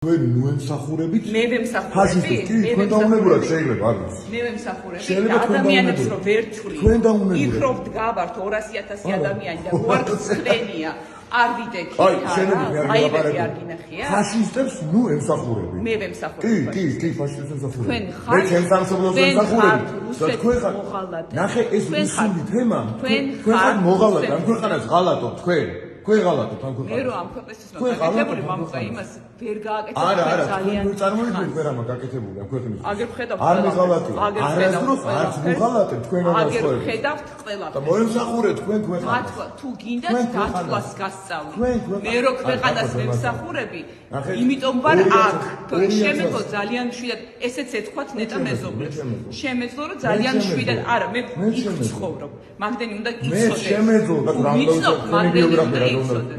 თქვენ ნუემსახურებით? მე ვემსახურები? ფაშისტი, კი, თქვენ დაუნებურად შეიძლება, არ ვიცი. მე ვემსახურები. შეიძლება თქვენ ადამიანებს დაუნებურად. რომ ვერჩვლი. თქვენ დაუნებურად. იქ რომ ვდგავართ 200,000 ადამიანი და უარცხლენია. არ ვიდექი. აი, შენები მე არ არ გილაპარაკებ. გინახია? ფაშისტებს ნუ ემსახურები. მე ვემსახურები. კი, ფაშისტებს ემსახურები. თქვენ მე ხართ ჩემს სამშობლოს ემსახურები. და თქვენ ხართ მოღალატე. ნახე ეს თქვენ რუსული თემა. თქვენ ხართ ხართ მოღალატე, ამ ქვეყანას ღალატობ თქვენ. თქვენ ღალატობ ამ ქვეყანას. მე რომ ამ ქვეყნისთვის მაგაკეთებული მამუკა იმას ვერ გააკეთებ ძალიან წარმოიდგინეთ ვერ ამა გაკეთებული ამ ქვეყნის. აგერ ხედავთ არ მიღალატე. არასდროს არც მიღალატე თქვენ არ აგერ ხედავთ ყველაფერს. და მოემსახურეთ თქვენ ქვეყანას. მართლა თუ გინდათ დათვლას გასწავლით. მე რო ქვეყანას ვემსახურები, იმიტომ ვარ აქ. შემეძლო ძალიან მშვიდად, ესეც ეთქვათ ნეტა მეზობლებს. შემეძლო რომ ძალიან მშვიდად, არა მე იქ ვცხოვრობ. მაგდენი უნდა იცოდე. მე შემეძლო და ვიცნობ, მაგდენი უნდა იცოდე.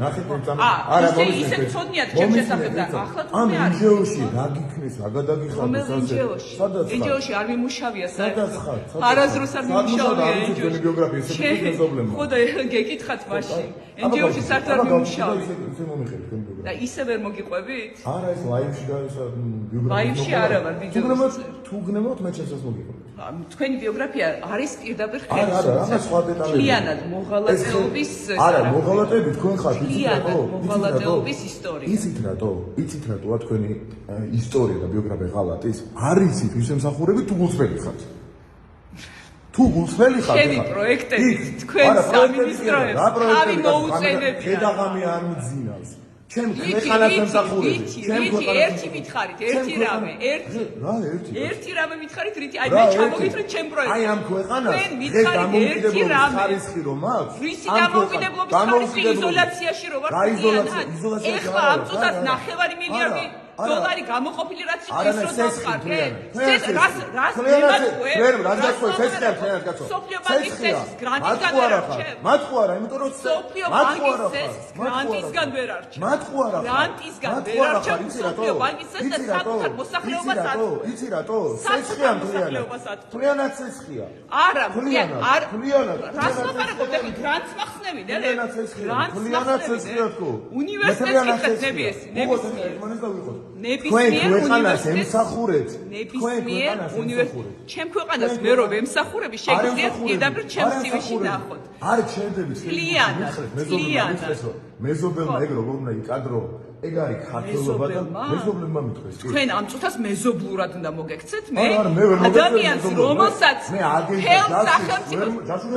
არა, ისე მწოდნიათ ჩემ შესახებ და ახლა თუ ამ მე არ ინჯეოში რა გიქნეს, რა გადაგიხადოს რომელ ინჯეოში? სადაც ხარ? ინჯეოში არ მიმუშავია სადაც საერთოდ. ხარ? არასდროს არ მიმუშავია ინჯეოში. ინჯეოში. ბიოგრაფია ესეთი პრობლემა. ხო და გეკითხათ მაშინ. ინჯეოში საერთოდ არ მიმუშავია. ისე მომიხები თქვენ და ბიოგრაფია. ისე ვერ მოგიყვებით? არა ეს ლაივში და ეს ბიოგრაფია. ლაივში არა ვარ ვიდეოს. თუ გნებოთ მე ჩემს მოგიყვებით. თქვენი ბიოგრაფია არის პირდაპირ არა, რა სხვა დეტალები. მთლიანად მოღალატეობის არა, მოღალატეები თქვენ ხართ, იცით რატო? მოღალატეობის ისტორია. იცით რატოა თქვენი ისტორია და ბიოგრაფია ღალატის? არ იცით ვის ემსახურები თუ გულწრფელი ხართ? თუ გულწრფელი ხართ? ჩემი პროექტები თქვენ სამინისტროებს თავი მოუწევებია. შედაღამი არ მძინავს. ჩემ ქვეყანას ემსახურები. ერთი მითხარით, ერთი რამე, ერთი რამე მითხარით, რითი აი მე ჩამოგითხრით ჩემ პროექტს. აი ამ ქვეყანას თქვენ მითხარით ერთი რამე. ხარისხი რომ აქვს? რისი დამოუკიდებლობის ხარისხი იზოლაციაში რო ვარ? ეხლა ამ წუთას 9 მილიარდი დოლარი გამოყოფილი რაც იყო ის რო დავხარდე. რას სოფლიო ბანკის გრანტის განვერარჩევ. მათყუარა, იმიტომ რომ სოფლიო ბანკის გრანტისგან ვერ არჩევ. გრანტისგან ვერ არჩევ სოფლიო ბანკის და საკუთარ მოსახლეობას ატყუე. იცი რატო? სესხია მთლიანად სესხია. არა, რას ლაპარაკობ? გრანტს მახსნები, ნელე. მთლიანად სესხია თქო. უნივერსიტეტს ხდები ეს, ნებისმიერ. ნებისმიერ უნივერსიტეტს ემსახურეთ. ნებისმიერ უნივერსიტეტს. ჩემ ქვეყანას მე რომ ემსახურები, შეგიძლიათ პირდაპირ ჩემს CV-ში ნახოთ. არ ჩერდებით. მეზობელმა ეგ როგორ უნდა იკადრო? ეგ არის ქართველობა და მეზობლებმა მithქვეს. თქვენ ამ წუთას მეზობლურად უნდა მოგექცეთ მე ვერ ადამიანს რომელსაც მე ხელს სახელმწიფო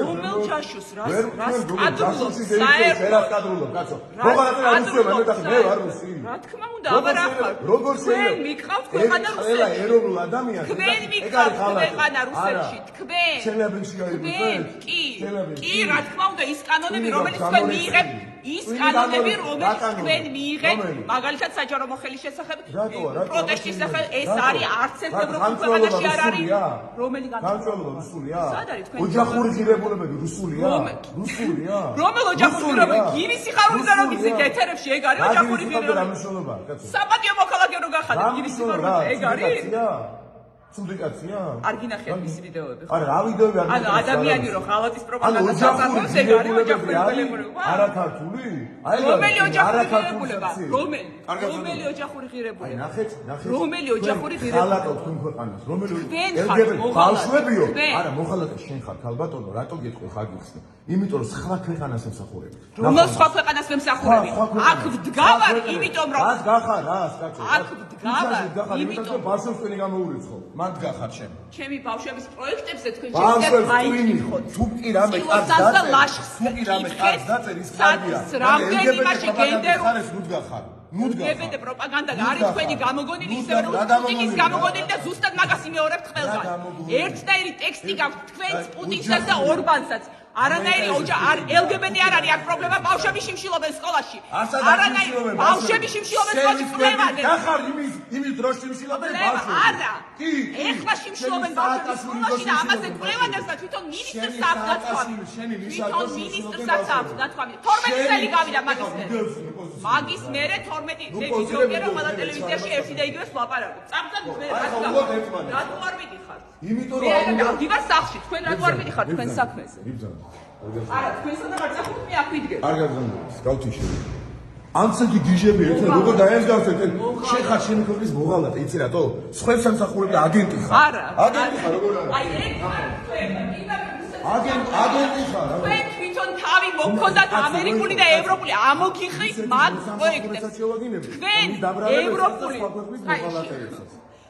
რომელ ჯაშუს რას კადრულობს საერთოდ კადრულობ კაცო მოღალატე არ უსვემა მე ვარ რუსი რა თქმა უნდა აბარ ახლა როგორ შეიძლება თქვენ მიყავთ ქვეყანა რუსეთში ყველა ეროვნულ ადამიანს თქვენ მიყავთ ქვეყანა რუსეთში თქვენ ჩელაბინში გაიგეთ კი რა თქმა უნდა ის კანონები რომელიც თქვენ მიიღებთ ის კანონები რომელიც თქვენ მიიღებთ მაგალითად საჯარო მოხელის შესახებ პროტესტის შესახებ ეს არის არც ერთ ევროპულ ქვეყანაში არ არის რომელი განსხვავება რუსულია სად არის თქვენ ოჯახური ღირებულებები რუსულია რომელ ოჯახური ღირებულები გირისი ხარულისა რომ იცით ეთერებში ეგ არის ოჯახური ღირებულება საპატიო მოქალაქე რო გახადე გირისი ხარულისა ეგ არის სუნდიკაცია? არ გინახიათ მისი ვიდეოები ხო? არა, რა ვიდეოები არ ანუ ადამიანი რო ღალატის პროპაგანდას აწარმოებს, ეგ არის ოჯახური ღირებულება. არა ქართული? რომელი ოჯახური ღირებულება? რომელი ოჯახური ღირებულება? აი ნახეთ. რომელი ოჯახური ღირებულება? ღალატო თქვენ ქვეყანას, რომელი LGBT ბავშვებიო? არა, მოღალატე შენ ხარ ქალბატონო, რატო გეტყვი ხარ გიხსნე? იმიტომ რომ სხვა ქვეყანას ემსახურები. რომელ სხვა ქვეყანას ემსახურები? აქ ვდგავარ, იმიტომ რომ რას გახარ, რას კაცო? აქ ვდგავარ, იმიტომ რომ ბავშვებს თქვენი გამოურიცხო. მან გახარ შენ. ჩემი ბავშვების პროექტებზე თქვენ შეგიძლიათ აიკითხოთ. თუ კი რამე კარგ დაწერის კარგია. რამდენი მაშინ გენდერო ხარეს ნუდგახარ. LGBT პროპაგანდა არის თქვენი გამოგონილი ისე რომ პუტინის გამოგონილი და ზუსტად მაგას იმეორებთ ყველგან. ერთნაირი ტექსტი გაქვთ თქვენს პუტინსაც და ორბანსაც. არანაირი LGBT არ არის აქ პრობლემა ბავშვები შიმშილობენ სკოლაში. არანაირი ბავშვები შიმშილობენ სკოლაში კვლევაზე. გახარ იმის დროს შიმშილობენ ბავშვები. არა. ეხლა შიმშილობენ ბავშვები სკოლაში და ამაზე კვლევადებს და თვითონ მინისტრს აქვს დათქვამი. თვითონ მინისტრს აქვს დათქვამი. 12 წელი გავიდა მაგის მერე. მაგის მერე 12 მე ვიდეოები რა ყველა ტელევიზიაში ერთი და იგივეს ვლაპარაკობ. წამწად მე რატო არ მიდიხართ? იმიტომ რომ მე ვდივარ სახლში, თქვენ რატო არ მიდიხართ თქვენ საქმეზე? არა, თქვენსა და გარსახობ მე აქ ვიდგე. არ გაგზავნებს, გავთიშე. ანცეთი გიჟები ერთად როგორ დაემსგავსეთ შეხარ შენი ქვეყნის მოღალატე იცი რატო სხვებს სამსახურები და აგენტი ხარ არა აგენტი ხარ როგორ არა აი ეგ აგენტი ხარ თქვენ თვითონ თავი მოგქონდათ ამერიკული და ევროპული ამოგიხრის მათ პროექტებს თქვენ ევროპული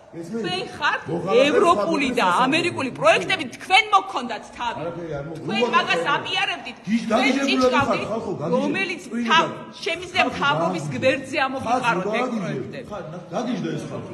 თქვენ ხართ ევროპული და ამერიკული პროექტები თქვენ მოგქონდათ თავი თქვენ მაგას აპიარებდით თქვენ ჭიჭკავდით რომელიც შემიძლია მთავრობის გვერდზე ამოგიყაროთ ეგ პროექტები გაგიჟდა ეს ხალხი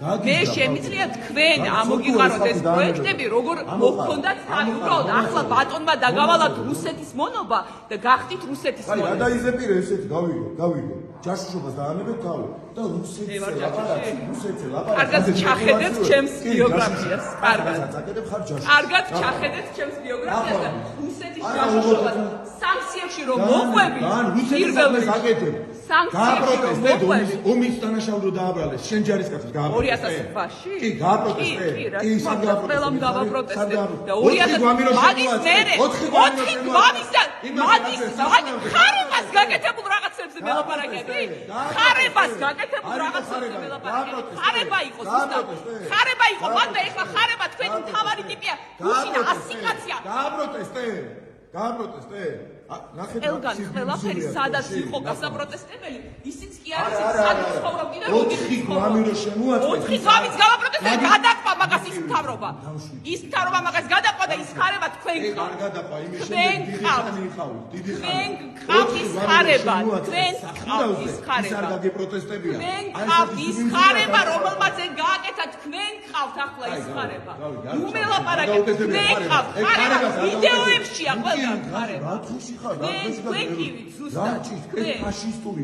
მე შემიძლია თქვენ ამოგიყაროთ ეს პროექტები როგორ მოგქონდათ თავი უბრალოდ ახლა ბატონმა დაგავალათ რუსეთის მონობა და გახდით რუსეთის აი მონობა ადაიზეპირე ესეთი გავიგო ჯაშუშობას დაანებეთ თავი და რუსეთზე ლაპარაკი კარგად ჩახედეთ ჩემს ბიოგრაფიას კარგად აკეთებ ხარ ჯაშუშს კარგად ჩახედეთ ჩემს ბიოგრაფიას და რუსეთის ჯაშუშობა სანქციებში რომ მოყვები პირველი აკეთებ სანქციებში რომ მოყვები ომის დანაშაულო დააბრალეს შენ ჯარისკაცს გააპროტესტე 2000 წლში კი გააპროტესტე კი ყველამ გავაპროტესტე და 2000 მაგის მერე 4 გვამის ხარებას გაკეთებულ რაღაცებზე მელაპარაკები ხარებას გაკეთებულ რაღაცებზე მელაპარაკები ხარება იყო ზუსტად ხარება იყო მაგრამ ეხლა ხარება თქვენი მთავარი ტიპია გუშინა 100 კაცია გააპროტესტე ელგან ყველაფერი სადაც იყო გასაპროტესტებელი ისიც კი არის სადაც ცხოვრობდი და როდი 4 გვამი რო შემოაწყვეტ 4 გვამის გავაპროტესტე გადაყვა მაგას ის მთავრობა მაგას გადაყვა და ის ხარება თქვენ ხართ გადაყვა იმის შემდეგ დიდი ხარება თქვენ ხართ ის ხარება ის არ გაგეპროტესტებია თქვენ ხართ ის ხარება რომელმაც გააკეთა თქვენ ხართ ახლა ის ხარება უმელაპარაკეთ თქვენ ხართ ხარება ვიდეოებშია ყველგან ხარება რა თქმა უნდა ფაშისტური